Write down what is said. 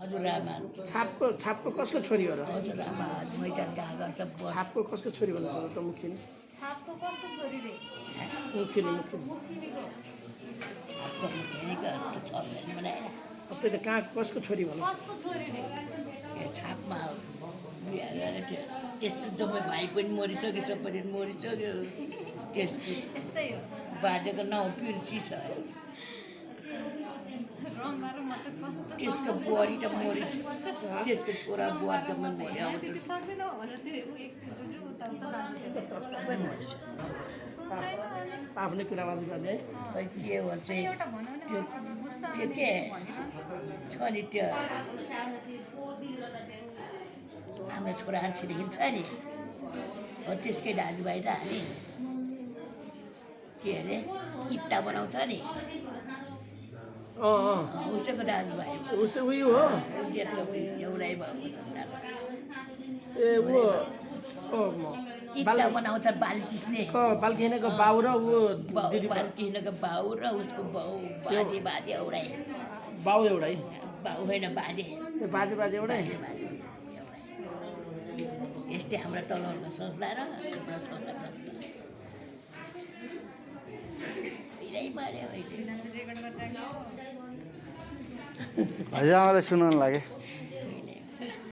हजुरआमा छापको कसको छोरी हो र हजुरआमा मैदान गएको गर्छ छापको कसको छोरी भन्नुहुन्छ त मुखिन छापको कस्तो छोरी रे मुखिन मुखिनीको छापको मुखेनीको छ बनाएर अब त्यो कहाँ कसको छोरी भन्नु कसको छोरी रे यो छापमा बिहा गरेर त्यस्तो जम्मै भाइ पनि मरिसक्यो सबैले मरिसक्यो त्यसको यस्तै हो बाजेको नाउँ पिर्ची छ रङ्गाहरू मात्रै कस्तो त्यसको बुहारी त मरिस त्यसको छोरा बुवा जम्मै मर्यो अब त्यति सक्दैन होला त्यो एक बुझ्नु उता उता जान्छ त्यो सबै मरिस सुन्दैन अनि आफ्नै कुरा मात्रै गर्ने है खै के भन्छ एउटा भनौँ न त्यो बुझ्छ त्यो अनि के भनिरहन्छ छ नि त्यो हाम्रो छोराहरू छिदेखि छ नि हो त्यसकै दाजुभाइ र हामी के अरे इट्टा बनाउँछ नि उसैको दाजुभाइ उसै उयो हो त्यत्रो एउटै भएको ए ऊ इट्टा बनाउँछ बाल्किस्ने बाल्किनेको बाउ र ऊ दिदी बाल्किनेको बाउ र उसको बाउ बाजे बाजे एउटै बाउ एउटै बाउ होइन बाजे बाजे एउटै बाजे बाजे यस्तै हाम्रो तलको ससुरा र हाम्रो ससुरा यही माऱ्यो अहिले रेकर्ड गरेर हजुरआमालाई सुनाउनु लाग्यो